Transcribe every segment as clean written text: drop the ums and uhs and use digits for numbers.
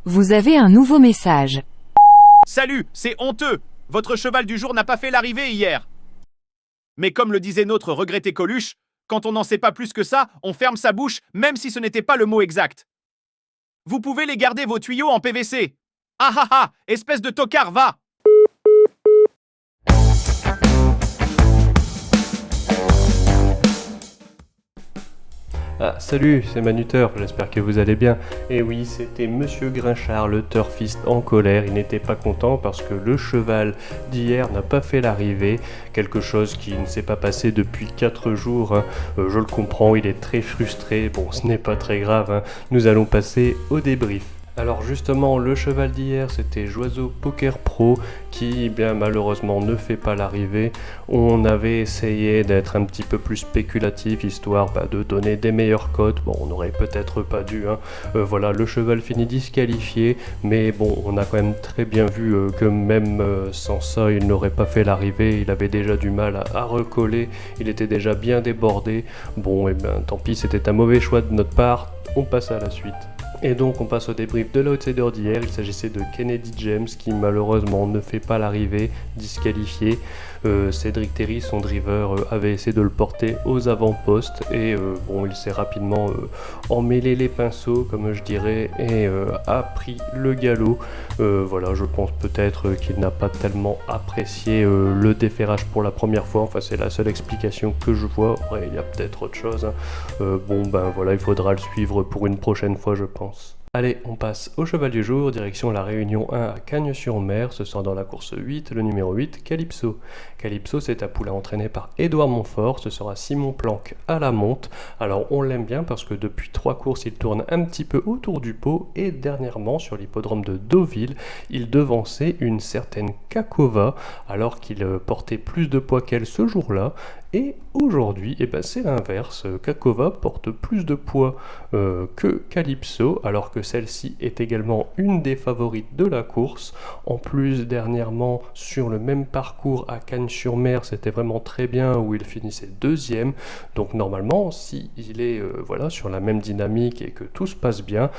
Vous avez un nouveau message. Salut, c'est honteux. Votre cheval du jour n'a pas fait l'arrivée hier. Mais comme le disait notre regretté Coluche, quand on n'en sait pas plus que ça, on ferme sa bouche, même si ce n'était pas le mot exact. Vous pouvez les garder vos tuyaux en PVC. Ah ah ah, espèce de tocard, va! Ah, salut, c'est Manuteur, j'espère que vous allez bien. Et oui, c'était Monsieur Grinchard, le turfiste en colère. Il n'était pas content parce que le cheval d'hier n'a pas fait l'arrivée. Quelque chose qui ne s'est pas passé depuis 4 jours. Hein. Je le comprends, il est très frustré. Bon, ce n'est pas très grave. Hein. Nous allons passer au débrief. Alors justement, le cheval d'hier, c'était Joiseau Poker Pro qui, bien malheureusement, ne fait pas l'arrivée. On avait essayé d'être un petit peu plus spéculatif, histoire de donner des meilleures cotes. Bon, on n'aurait peut-être pas dû. Hein. Voilà, le cheval finit disqualifié, mais bon, on a quand même très bien vu que même sans ça, il n'aurait pas fait l'arrivée. Il avait déjà du mal à recoller, il était déjà bien débordé. Bon, et bien tant pis, c'était un mauvais choix de notre part. On passe à la suite. Et donc on passe au débrief de l'outsider d'hier. Il s'agissait de Kennedy James qui malheureusement ne fait pas l'arrivée, disqualifié. Cédric Terry, son driver, avait essayé de le porter aux avant-postes et bon, il s'est rapidement emmêlé les pinceaux, comme je dirais, et a pris le galop. Voilà, je pense peut-être qu'il n'a pas tellement apprécié le déferrage pour la première fois. Enfin, c'est la seule explication que je vois. Ouais, il y a peut-être autre chose. Hein. Bon, ben voilà, il faudra le suivre pour une prochaine fois, je pense. Allez, on passe au cheval du jour, direction la Réunion 1 à Cagnes-sur-Mer, ce sera dans la course 8, le numéro 8, Calypso. Calypso, c'est un poulain entraîné par Édouard Montfort, ce sera Simon Planck à la monte. Alors on l'aime bien parce que depuis 3 courses, il tourne un petit peu autour du pot et dernièrement, sur l'hippodrome de Deauville, il devançait une certaine Kakova alors qu'il portait plus de poids qu'elle ce jour-là. Et aujourd'hui, c'est l'inverse. Kakova porte plus de poids que Calypso, alors que celle-ci est également une des favorites de la course. En plus, dernièrement, sur le même parcours à Cagnes-sur-Mer, c'était vraiment très bien, où il finissait deuxième. Donc normalement, si il est sur la même dynamique et que tout se passe bien,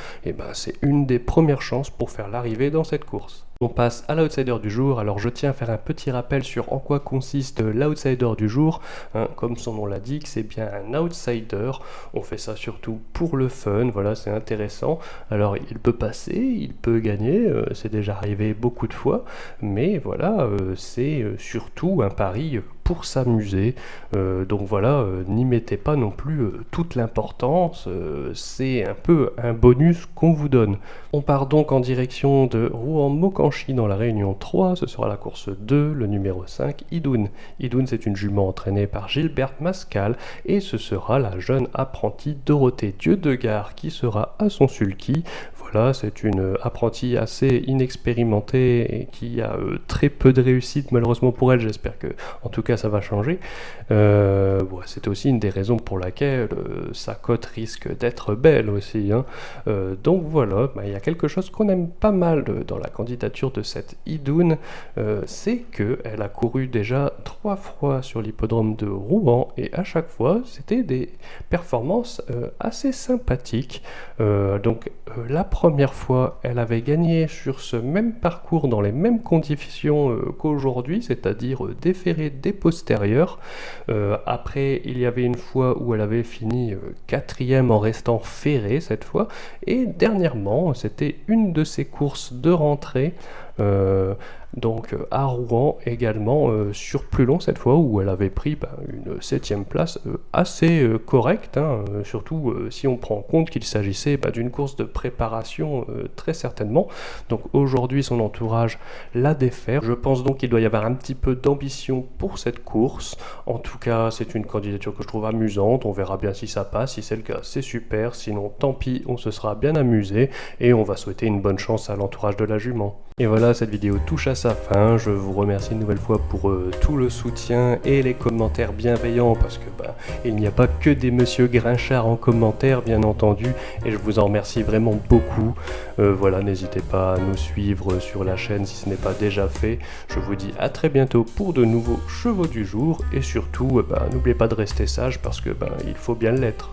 c'est une des premières chances pour faire l'arrivée dans cette course. On passe à l'outsider du jour. Alors je tiens à faire un petit rappel sur en quoi consiste l'outsider du jour. Hein, comme son nom l'indique, c'est bien un outsider. On fait ça surtout pour le fun, voilà, c'est intéressant. Alors il peut passer, il peut gagner, c'est déjà arrivé beaucoup de fois, mais voilà, c'est surtout un pari pour s'amuser. Donc voilà, n'y mettez pas non plus toute l'importance, c'est un peu un bonus qu'on vous donne. On part donc en direction de Rouen-Mocanchi dans la Réunion 3, ce sera la course 2, le numéro 5, Idoun. Idoun, c'est une jument entraînée par Gilberte Mascal et ce sera la jeune apprentie Dorothée Dieudegard qui sera à son sulky. Voilà, c'est une apprentie assez inexpérimentée et qui a très peu de réussite malheureusement pour elle. J'espère que, en tout cas, ça va changer. C'était aussi une des raisons pour laquelle sa cote risque d'être belle aussi. Hein. Donc voilà, il y a quelque chose qu'on aime pas mal dans la candidature de cette Idoun, c'est qu'elle a couru déjà 3 fois sur l'hippodrome de Rouen et à chaque fois, c'était des performances assez sympathiques. La première fois, elle avait gagné sur ce même parcours dans les mêmes conditions qu'aujourd'hui, c'est-à-dire déféré des postérieurs. Après, il y avait une fois où elle avait fini 4e en restant ferrée cette fois. Et dernièrement, c'était une de ses courses de rentrée. À Rouen également sur plus long cette fois où elle avait pris une 7e place assez correcte, hein, surtout si on prend en compte qu'il s'agissait d'une course de préparation très certainement. Donc aujourd'hui son entourage la défère. Je pense donc qu'il doit y avoir un petit peu d'ambition pour cette course. En tout cas c'est une candidature que je trouve amusante, on verra bien si ça passe, si c'est le cas c'est super, sinon tant pis, on se sera bien amusé et on va souhaiter une bonne chance à l'entourage de la jument. Et voilà, cette vidéo touche à sa fin. Je vous remercie une nouvelle fois pour tout le soutien et les commentaires bienveillants parce que il n'y a pas que des monsieur Grinchard en commentaire bien entendu et je vous en remercie vraiment beaucoup. N'hésitez pas à nous suivre sur la chaîne si ce n'est pas déjà fait. Je vous dis à très bientôt pour de nouveaux chevaux du jour et surtout n'oubliez pas de rester sage parce que il faut bien l'être.